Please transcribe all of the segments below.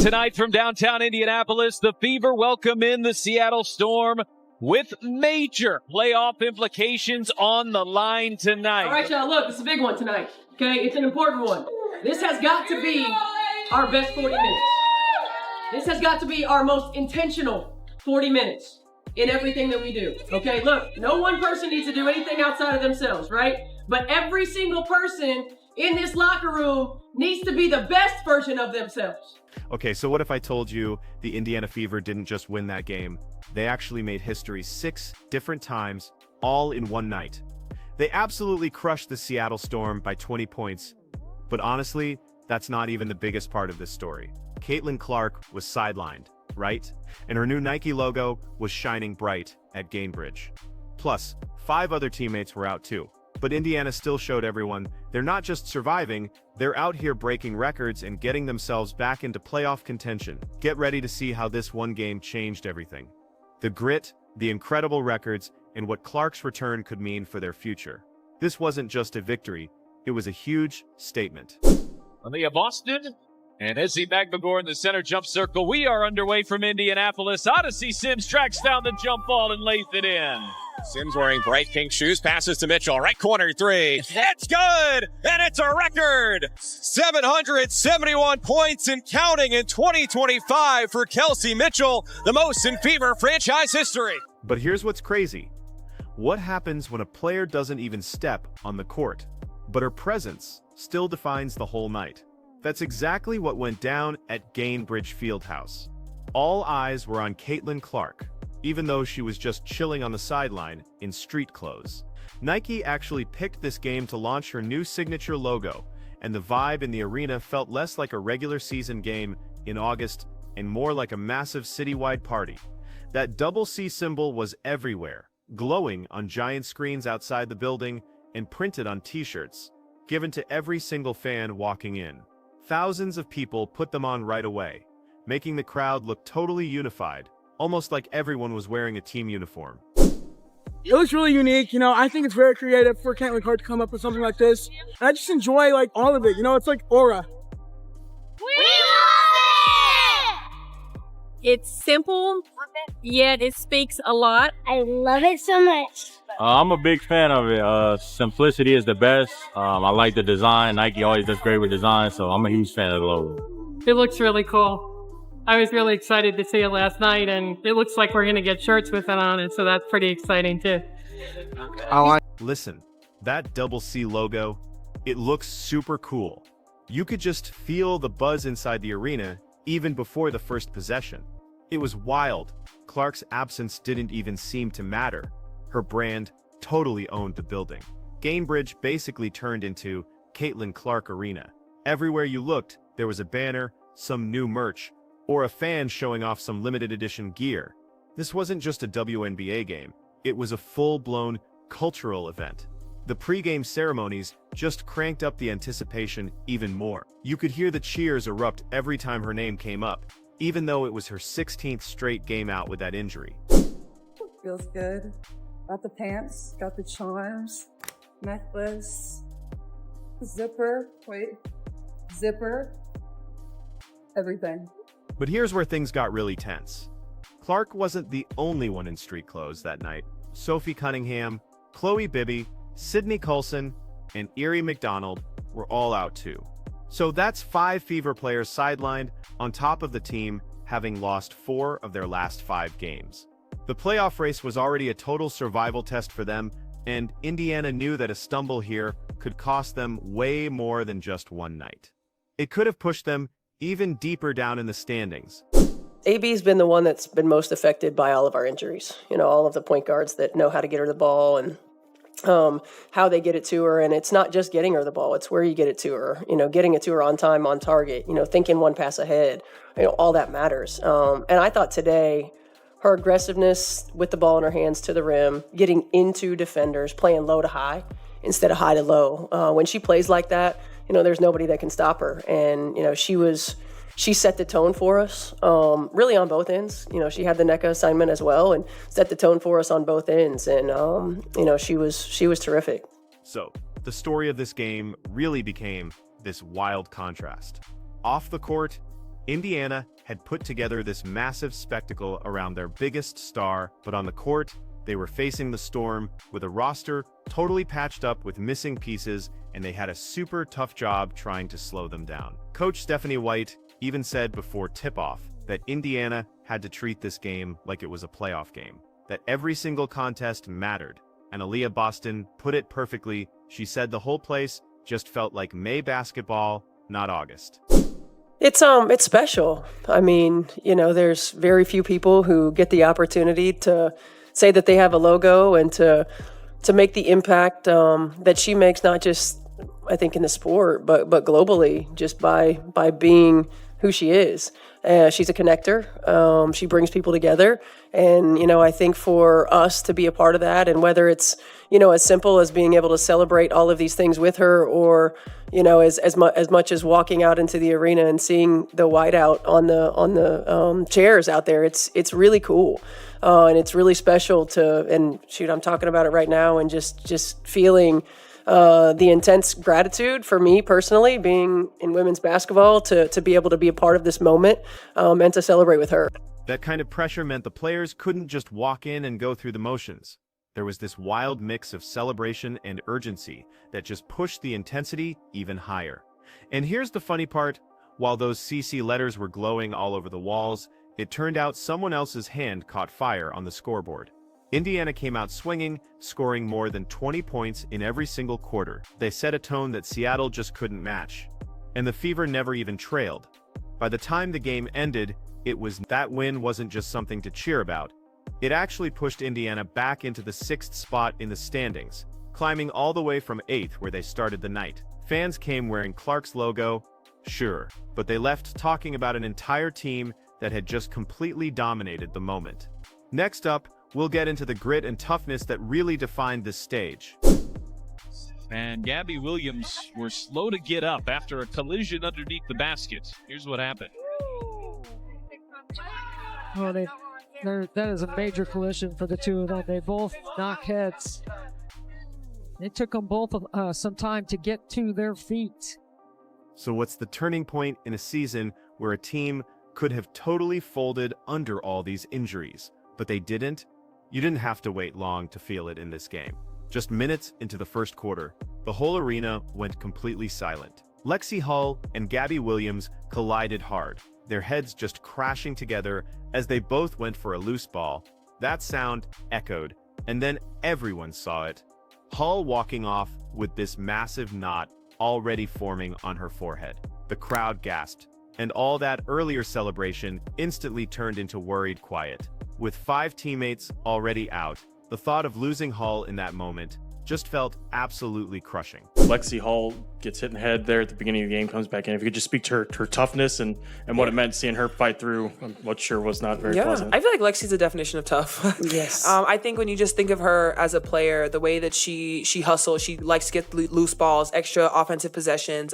Tonight from downtown Indianapolis, the Fever welcome in the Seattle Storm with major playoff implications on the line tonight. All right, y'all, look, it's a big one tonight, okay? It's an important one. This has got to be our best 40 minutes. This has got to be our most intentional 40 minutes in everything that we do, okay? Look, no one person needs to do anything outside of themselves, right? But every single person in this locker room needs to be the best version of themselves. Okay, so what if I told you the Indiana Fever didn't just win that game? They actually made history 6 different times, all in one night. They absolutely crushed the Seattle Storm by 20 points. But honestly, that's not even the biggest part of this story. Caitlin Clark was sidelined, right? And her new Nike logo was shining bright at Gainbridge. Plus, 5 other teammates were out too. But Indiana still showed everyone they're not just surviving, they're out here breaking records and getting themselves back into playoff contention. Get ready to see how this one game changed everything. The grit, the incredible records, and what Clark's return could mean for their future. This wasn't just a victory, it was a huge statement. Leah Boston and Izzy Magbagor in the center jump circle. We are underway from Indianapolis. Odyssey Sims tracks down the jump ball and lays it in. Sims wearing bright pink shoes, passes to Mitchell, right corner 3. It's good, and it's a record! 771 points and counting in 2025 for Kelsey Mitchell, the most in Fever franchise history. But here's what's crazy. What happens when a player doesn't even step on the court, but her presence still defines the whole night? That's exactly what went down at Gainbridge Fieldhouse. All eyes were on Caitlin Clark, even though she was just chilling on the sideline in street clothes. Nike actually picked this game to launch her new signature logo, and the vibe in the arena felt less like a regular season game in August and more like a massive citywide party. That double C symbol was everywhere, glowing on giant screens outside the building and printed on t-shirts, given to every single fan walking in. Thousands of people put them on right away, making the crowd look totally unified, almost like everyone was wearing a team uniform. It looks really unique, I think it's very creative for Caitlin Clark to come up with something like this. And I just enjoy all of it, it's like aura. We love it! It's simple, yet it speaks a lot. I love it so much. I'm a big fan of it. Simplicity is the best. I like the design. Nike always does great with design, so I'm a huge fan of the logo. It looks really cool. I was really excited to see it last night, and it looks like we're going to get shirts with it on it, so that's pretty exciting too. Listen, that double C logo, it looks super cool. You could just feel the buzz inside the arena even before the first possession. It was wild. Clark's absence didn't even seem to matter. Her brand totally owned the building. Gainbridge basically turned into Caitlin Clark Arena. Everywhere you looked, there was a banner, some new merch, or a fan showing off some limited edition gear. This wasn't just a WNBA game, it was a full-blown cultural event. The pre-game ceremonies just cranked up the anticipation even more. You could hear the cheers erupt every time her name came up, even though it was her 16th straight game out with that injury. Feels good. Got the pants, got the charms, necklace, zipper, everything. But here's where things got really tense. Clark wasn't the only one in street clothes that night. Sophie Cunningham, Chloe Bibby, Sydney Coulson, and Erie McDonald were all out too. So that's 5 Fever players sidelined, on top of the team having lost 4 of their last 5 games. The playoff race was already a total survival test for them, and Indiana knew that a stumble here could cost them way more than just one night. It could have pushed them even deeper down in the standings. AB's been the one that's been most affected by all of our injuries. All of the point guards that know how to get her the ball and how they get it to her. And it's not just getting her the ball, it's where you get it to her, getting it to her on time, on target, thinking one pass ahead, all that matters. And I thought today, her aggressiveness with the ball in her hands to the rim, getting into defenders, playing low to high instead of high to low. When she plays like that, there's nobody that can stop her. And, she set the tone for us, really on both ends. She had the NECA assignment as well and set the tone for us on both ends. And, she was terrific. So the story of this game really became this wild contrast. Off the court, Indiana had put together this massive spectacle around their biggest star, but on the court, they were facing the storm with a roster totally patched up with missing pieces, and they had a super tough job trying to slow them down. Coach Stephanie White even said before tip-off that Indiana had to treat this game like it was a playoff game, that every single contest mattered. And Aaliyah Boston put it perfectly. She said the whole place just felt like May basketball, not August. It's special. I mean, there's very few people who get the opportunity to say that they have a logo and to make the impact that she makes, not just, I think, in the sport, but globally, just by being who she is. She's a connector. She brings people together. And, I think for us to be a part of that, and whether it's, as simple as being able to celebrate all of these things with her, or, as much as walking out into the arena and seeing the whiteout on the chairs out there, it's really cool. And it's really special and shoot, I'm talking about it right now, and just feeling the intense gratitude for me personally, being in women's basketball, to be able to be a part of this moment and to celebrate with her. That kind of pressure meant the players couldn't just walk in and go through the motions. There was this wild mix of celebration and urgency that just pushed the intensity even higher. And here's the funny part. While those CC letters were glowing all over the walls, it turned out someone else's hand caught fire on the scoreboard. Indiana came out swinging, scoring more than 20 points in every single quarter. They set a tone that Seattle just couldn't match. And the Fever never even trailed. By the time the game ended, that win wasn't just something to cheer about. It actually pushed Indiana back into the 6th spot in the standings, climbing all the way from 8th where they started the night. Fans came wearing Clark's logo, sure, but they left talking about an entire team that had just completely dominated the moment. Next up, we'll get into the grit and toughness that really defined this stage. And Gabby Williams were slow to get up after a collision underneath the basket. Here's what happened. Oh, that is a major collision for the two of them. They both knock heads. It took them both some time to get to their feet. So what's the turning point in a season where a team could have totally folded under all these injuries, but they didn't? You didn't have to wait long to feel it in this game. Just minutes into the first quarter, the whole arena went completely silent. Lexi Hull and Gabby Williams collided hard, their heads just crashing together as they both went for a loose ball. That sound echoed, and then everyone saw it. Hull walking off with this massive knot already forming on her forehead. The crowd gasped, and all that earlier celebration instantly turned into worried quiet. With 5 teammates already out, the thought of losing Hull in that moment just felt absolutely crushing. Lexi Hull gets hit in the head there at the beginning of the game, comes back in. If you could just speak to her toughness and what it meant seeing her fight through what sure was not very pleasant. I feel like Lexi's a definition of tough. Yes. I think when you just think of her as a player, the way that she hustles, she likes to get loose balls, extra offensive possessions.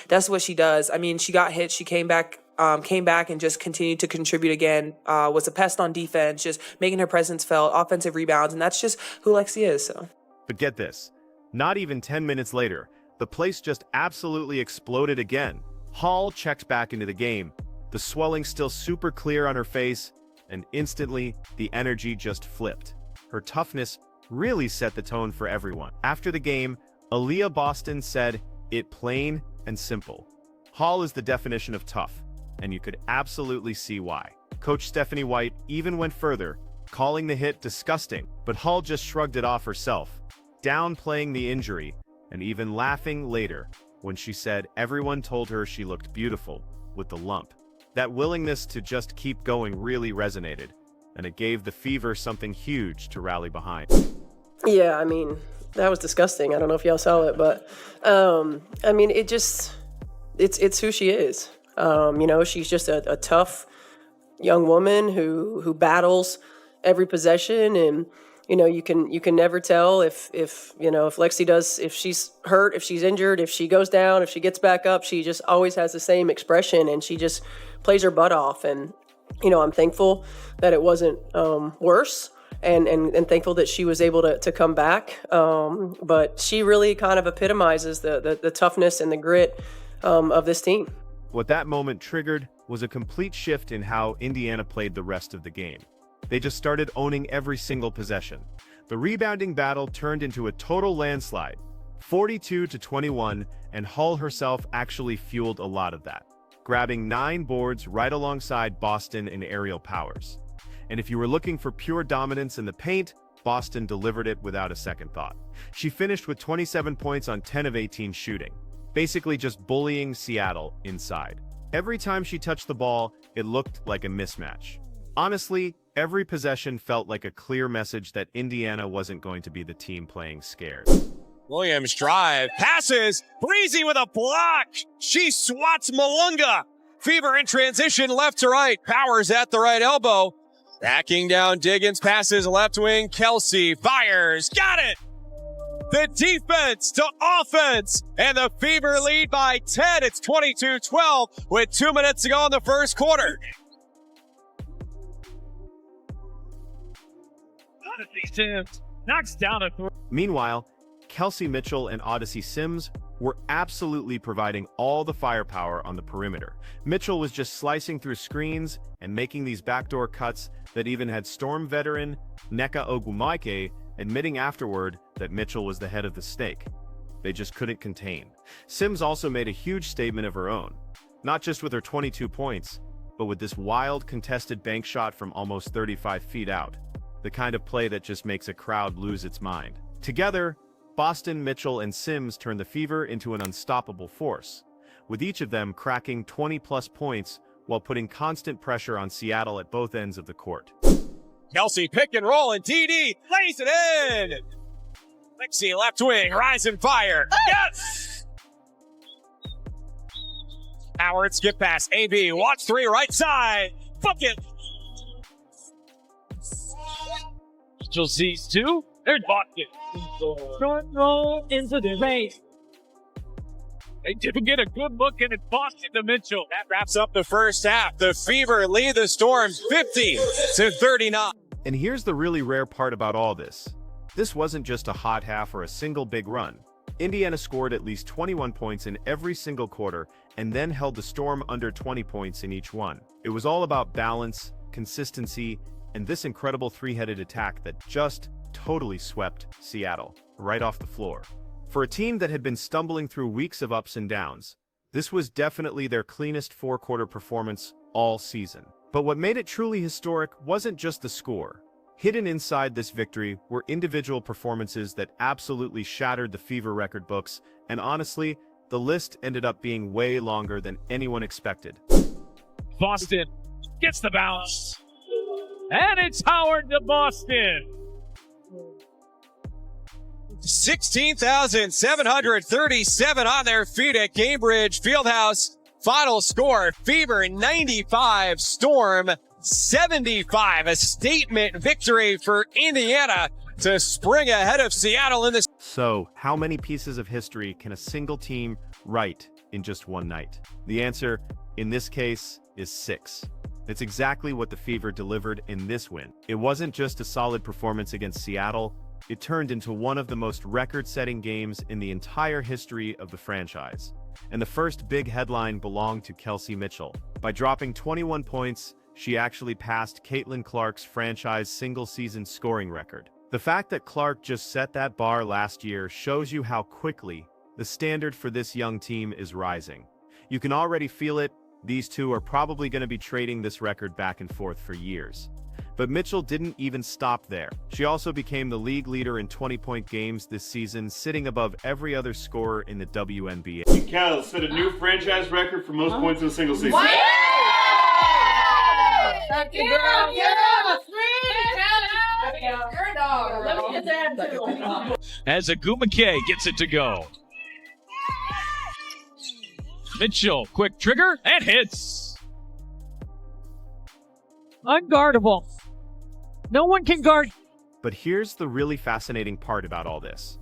That's what she does. I mean, she got hit, she came back and just continued to contribute again, was a pest on defense, just making her presence felt, offensive rebounds, and that's just who Lexi is. So. But get this, not even 10 minutes later, the place just absolutely exploded again. Hull checked back into the game, the swelling still super clear on her face, and instantly, the energy just flipped. Her toughness really set the tone for everyone. After the game, Aaliyah Boston said, "It plain and simple." Hull is the definition of tough, and you could absolutely see why. Coach Stephanie White even went further, calling the hit disgusting, but Hull just shrugged it off herself, downplaying the injury, and even laughing later when she said everyone told her she looked beautiful with the lump. That willingness to just keep going really resonated, and it gave the Fever something huge to rally behind. Yeah, I mean, that was disgusting. I don't know if y'all saw it, but I mean, it's who she is. She's just a tough young woman who battles every possession, and you can never tell if Lexi if she's hurt, if she's injured, if she goes down, if she gets back up. She just always has the same expression, and she just plays her butt off. And I'm thankful that it wasn't worse, and thankful that she was able to come back. But she really kind of epitomizes the toughness and the grit of this team. What that moment triggered was a complete shift in how Indiana played the rest of the game. They just started owning every single possession. The rebounding battle turned into a total landslide, 42-21, and Hull herself actually fueled a lot of that, grabbing 9 boards right alongside Boston in aerial powers. And if you were looking for pure dominance in the paint, Boston delivered it without a second thought. She finished with 27 points on 10 of 18 shooting, basically just bullying Seattle inside. Every time she touched the ball, it looked like a mismatch. Honestly, every possession felt like a clear message that Indiana wasn't going to be the team playing scared. Williams drive, passes, Breezy with a block. She swats Malunga. Fever in transition left to right, Powers at the right elbow. Backing down Diggins, passes left wing, Kelsey fires, got it! The defense to offense, and the Fever lead by 10. It's 22-12 with 2 minutes to go in the first quarter. Sims knocks down a three. Meanwhile, Kelsey Mitchell and Odyssey Sims were absolutely providing all the firepower on the perimeter. Mitchell was just slicing through screens and making these backdoor cuts that even had Storm veteran Nneka Ogwumike admitting afterward that Mitchell was the head of the snake. They just couldn't contain. Sims also made a huge statement of her own, not just with her 22 points, but with this wild contested bank shot from almost 35 feet out, the kind of play that just makes a crowd lose its mind. Together, Boston, Mitchell, and Sims turned the Fever into an unstoppable force, with each of them cracking 20-plus points while putting constant pressure on Seattle at both ends of the court. Kelsey pick and roll, and TD lays it in. Lexi left wing, rise and fire. Yes! Howard skip pass, AB, watch 3 right side. Fuck it. Mitchell sees 2. There's Boston. Front roll into the paint. They didn't get a good look, and it's Boston to Mitchell. That wraps up the first half. The Fever lead the Storm 50-39. And here's the really rare part about all this. This wasn't just a hot half or a single big run. Indiana scored at least 21 points in every single quarter and then held the Storm under 20 points in each one. It was all about balance, consistency, and this incredible three-headed attack that just totally swept Seattle right off the floor. For a team that had been stumbling through weeks of ups and downs, this was definitely their cleanest four-quarter performance all season. But what made it truly historic wasn't just the score. Hidden inside this victory were individual performances that absolutely shattered the Fever record books, and honestly, the list ended up being way longer than anyone expected. Boston gets the bounce. And it's Howard to Boston. 16,737 on their feet at Cambridge Fieldhouse. Final score, Fever 95, Storm 75. A statement victory for Indiana to spring ahead of Seattle in this. So, how many pieces of history can a single team write in just one night? The answer, in this case, is 6. It's exactly what the Fever delivered in this win. It wasn't just a solid performance against Seattle, it turned into one of the most record-setting games in the entire history of the franchise. And the first big headline belonged to Kelsey Mitchell. By dropping 21 points, she actually passed Caitlin Clark's franchise single-season scoring record. The fact that Clark just set that bar last year shows you how quickly the standard for this young team is rising. You can already feel it. These two are probably going to be trading this record back and forth for years. But Mitchell didn't even stop there. She also became the league leader in 20-point games this season, sitting above every other scorer in the WNBA. Cal set a new franchise record for most points in a single season. Wow! As Agumake gets it to go. Mitchell, quick trigger, and hits. Unguardable. No one can guard. But here's the really fascinating part about all this.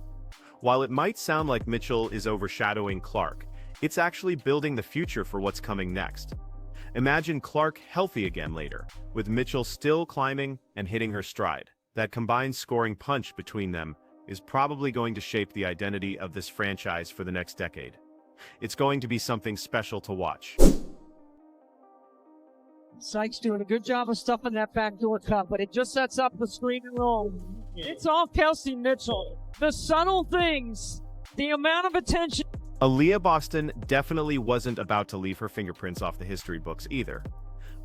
While it might sound like Mitchell is overshadowing Clark, it's actually building the future for what's coming next. Imagine Clark healthy again later, with Mitchell still climbing and hitting her stride. That combined scoring punch between them is probably going to shape the identity of this franchise for the next decade. It's going to be something special to watch. Sykes doing a good job of stuffing that backdoor cut, but it just sets up the screen and roll. It's all Kelsey Mitchell. The subtle things, the amount of attention. Aaliyah Boston definitely wasn't about to leave her fingerprints off the history books either.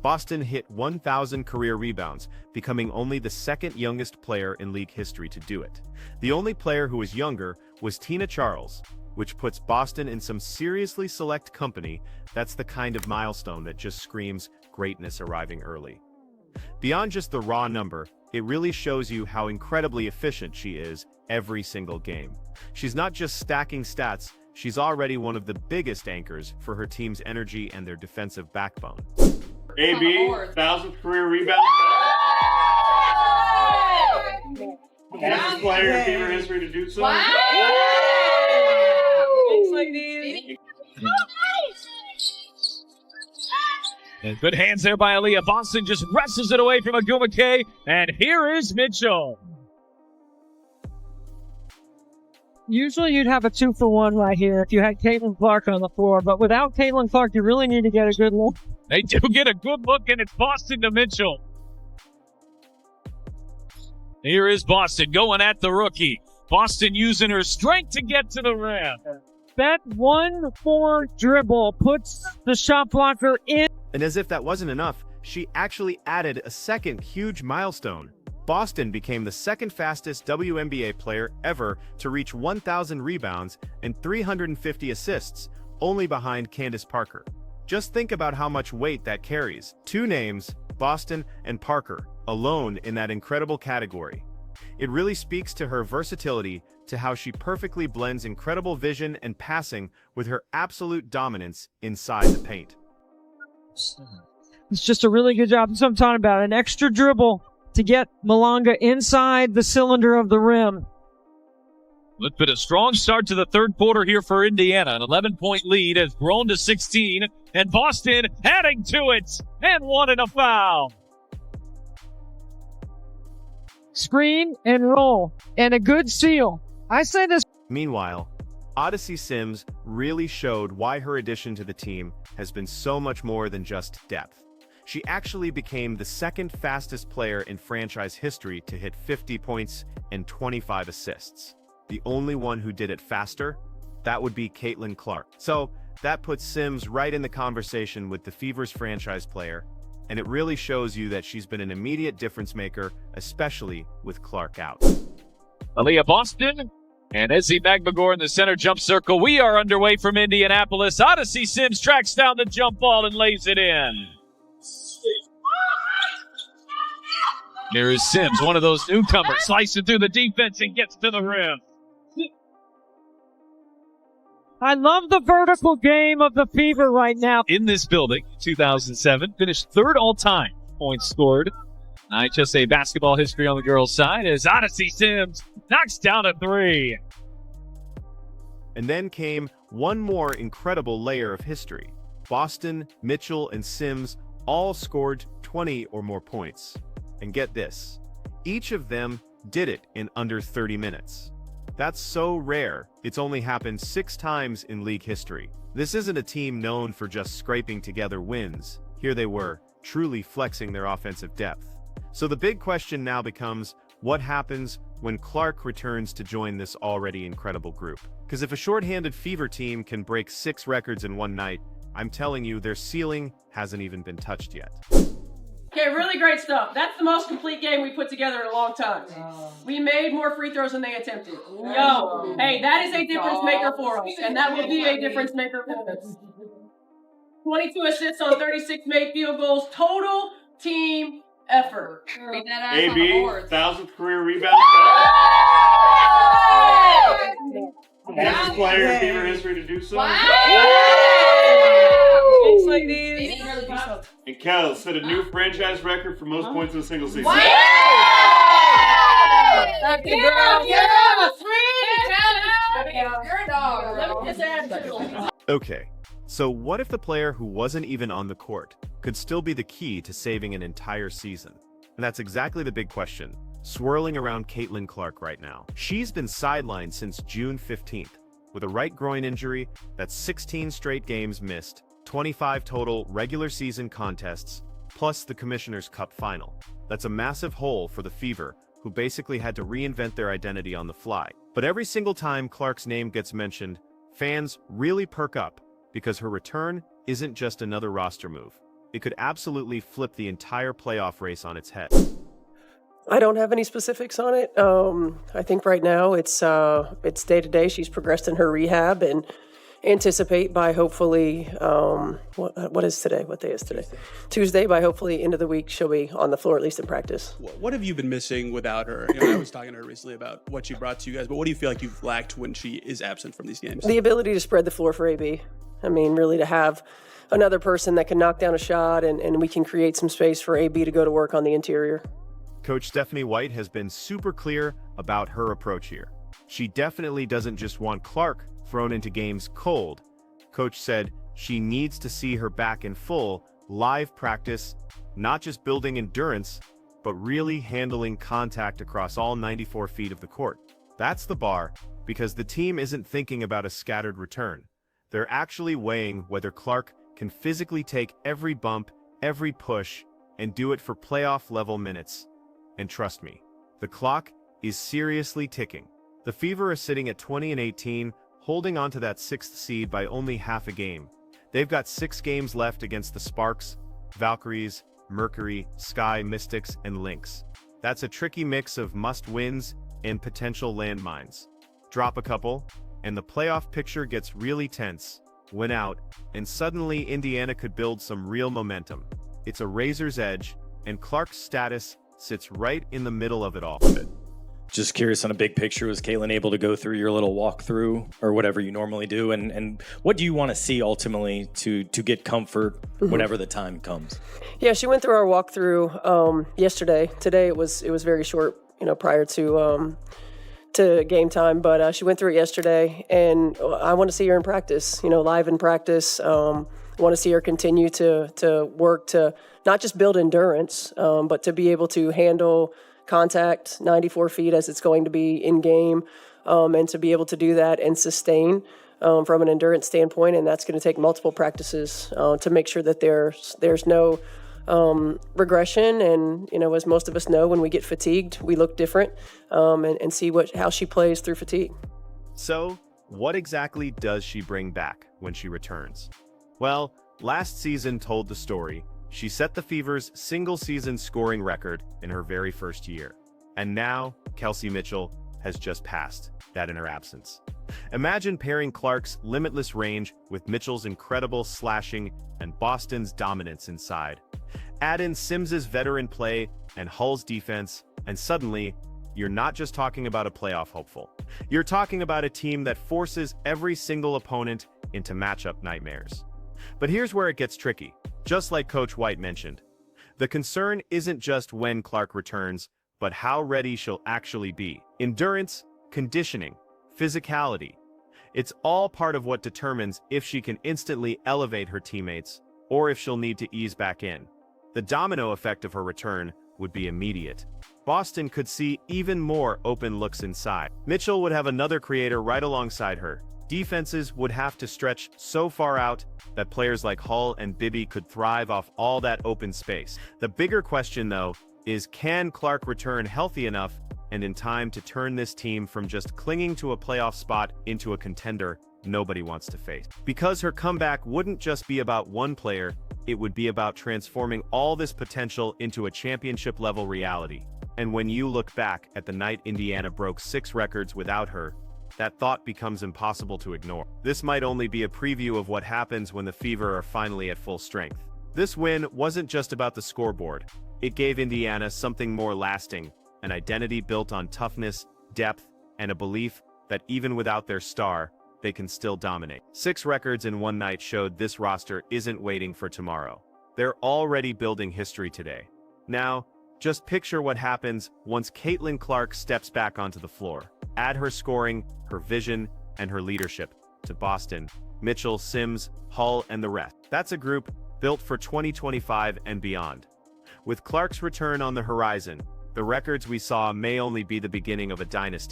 Boston hit 1,000 career rebounds, becoming only the second youngest player in league history to do it. The only player who was younger was Tina Charles, which puts Boston in some seriously select company. That's the kind of milestone that just screams greatness arriving early. Beyond just the raw number, it really shows you how incredibly efficient she is every single game. She's not just stacking stats, she's already one of the biggest anchors for her team's energy and their defensive backbone. AB, 1,000th career rebound. Fastest player in Fever history to do so. Thanks, ladies. And good hands there by Aaliyah. Boston just wrestles it away from Agumake, and here is Mitchell. Usually you'd have a 2-for-1 right here if you had Caitlin Clark on the floor, but without Caitlin Clark, you really need to get a good look. They do get a good look, and it's Boston to Mitchell. Here is Boston going at the rookie. Boston using her strength to get to the rim. That 1-4 dribble puts the shot blocker in. And as if that wasn't enough, she actually added a second huge milestone. Boston became the second fastest WNBA player ever to reach 1,000 rebounds and 350 assists, only behind Candace Parker. Just think about how much weight that carries. Two names, Boston and Parker, alone in that incredible category. It really speaks to her versatility, to how she perfectly blends incredible vision and passing with her absolute dominance inside the paint. It's just a really good job. That's what I'm talking about. An extra dribble to get Malanga inside the cylinder of the rim. It's been a strong start to the third quarter here for Indiana. An 11-point lead has grown to 16, and Boston adding to it, and one and a foul. Screen and roll, and a good seal. I say this. Meanwhile, Odyssey Sims really showed why her addition to the team has been so much more than just depth. She actually became the second fastest player in franchise history to hit 50 points and 25 assists. The only one who did it faster, that would be Caitlin Clark. So that puts Sims right in the conversation with the Fever's franchise player, and it really shows you that she's been an immediate difference maker, especially with Clark out. Aaliyah Boston and Izzy Magbagor in the center jump circle. We are underway from Indianapolis. Odyssey Sims tracks down the jump ball and lays it in. Here is Sims, one of those newcomers, slicing through the defense and gets to the rim. I love the vertical game of the Fever right now. In this building, 2007, finished third all-time points scored. IHSA basketball history on the girls' side as Odyssey Sims knocks down a three. And then came one more incredible layer of history. Boston, Mitchell, and Sims all scored 20 or more points. And get this, each of them did it in under 30 minutes. That's so rare, it's only happened 6 times in league history. This isn't a team known for just scraping together wins. Here they were, truly flexing their offensive depth. So the big question now becomes, what happens when Clark returns to join this already incredible group? Because if a shorthanded Fever team can break 6 records in one night, I'm telling you, their ceiling hasn't even been touched yet. Okay, really great stuff. That's the most complete game we put together in a long time. We made more free throws than they attempted. Yo, hey, that is a difference maker for us, and that will be a difference maker for us. 22 assists on 36 made field goals. Total team effort. AB, 1,000th career rebound. Fastest player in Fever history to do so. Thanks, ladies. And Kels set a new franchise record for most points in a single season. Okay, so what if the player who wasn't even on the court could still be the key to saving an entire season? And that's exactly the big question swirling around Caitlin Clark right now. She's been sidelined since June 15th with a right groin injury. That's 16 straight games missed, 25 total regular season contests, plus the Commissioner's Cup final. That's a massive hole for the Fever, who basically had to reinvent their identity on the fly. But every single time Clark's name gets mentioned, fans really perk up, because her return isn't just another roster move. It could absolutely flip the entire playoff race on its head. I don't have any specifics on it. I think right now it's day to day. She's progressed in her rehab, and anticipate by hopefully what is today? What day is today? Tuesday. By hopefully end of the week, she'll be on the floor, at least in practice. What have you been missing without her? I was talking to her recently about what she brought to you guys, but what do you feel like you've lacked when she is absent from these games? The ability to spread the floor for AB. I mean, really to have another person that can knock down a shot, and we can create some space for AB to go to work on the interior. Coach Stephanie White has been super clear about her approach here. She definitely doesn't just want Clark thrown into games cold. Coach said she needs to see her back in full, live practice, not just building endurance, but really handling contact across all 94 feet of the court. That's the bar, because the team isn't thinking about a scattered return. They're actually weighing whether Clark can physically take every bump, every push, and do it for playoff-level minutes. And trust me, the clock is seriously ticking. The Fever are sitting at 20-18, holding on to that 6th seed by only half a game. They've got 6 games left against the Sparks, Valkyries, Mercury, Sky, Mystics, and Lynx. That's a tricky mix of must-wins and potential landmines. Drop a couple, and the playoff picture gets really tense. Win out, and suddenly Indiana could build some real momentum. It's a razor's edge, and Clark's status sits right in the middle of it all. Just curious on a big picture, was Caitlin able to go through your little walkthrough or whatever you normally do? And what do you want to see ultimately to get comfort whenever the time comes? Yeah, she went through our walkthrough yesterday. Today it was very short, prior to game time, but she went through it yesterday, and I want to see her in practice, live in practice. I want to see her continue to work to not just build endurance, but to be able to handle contact 94 feet as it's going to be in game, and to be able to do that and sustain from an endurance standpoint. And that's going to take multiple practices to make sure that there's no regression. And, as most of us know, when we get fatigued, we look different, and see how she plays through fatigue. So, what exactly does she bring back when she returns? Well, last season told the story. She set the Fever's single-season scoring record in her very first year. And now, Kelsey Mitchell has just passed that in her absence. Imagine pairing Clark's limitless range with Mitchell's incredible slashing and Boston's dominance inside. Add in Sims's veteran play and Hull's defense, and suddenly, you're not just talking about a playoff hopeful. You're talking about a team that forces every single opponent into matchup nightmares. But here's where it gets tricky. Just like Coach White mentioned, the concern isn't just when Clark returns, but how ready she'll actually be. Endurance, conditioning, physicality. It's all part of what determines if she can instantly elevate her teammates or if she'll need to ease back in. The domino effect of her return would be immediate. Boston could see even more open looks inside. Mitchell would have another creator right alongside her. Defenses would have to stretch so far out that players like Hull and Bibby could thrive off all that open space. The bigger question, though, is can Clark return healthy enough and in time to turn this team from just clinging to a playoff spot into a contender nobody wants to face? Because her comeback wouldn't just be about one player, it would be about transforming all this potential into a championship-level reality. And when you look back at the night Indiana broke 6 records without her, that thought becomes impossible to ignore. This might only be a preview of what happens when the Fever are finally at full strength. This win wasn't just about the scoreboard. It gave Indiana something more lasting, an identity built on toughness, depth, and a belief that even without their star, they can still dominate. 6 records in one night showed this roster isn't waiting for tomorrow. They're already building history today. Now, just picture what happens once Caitlin Clark steps back onto the floor. Add her scoring, her vision, and her leadership to Boston, Mitchell, Sims, Hull, and the rest. That's a group built for 2025 and beyond. With Clark's return on the horizon, the records we saw may only be the beginning of a dynasty.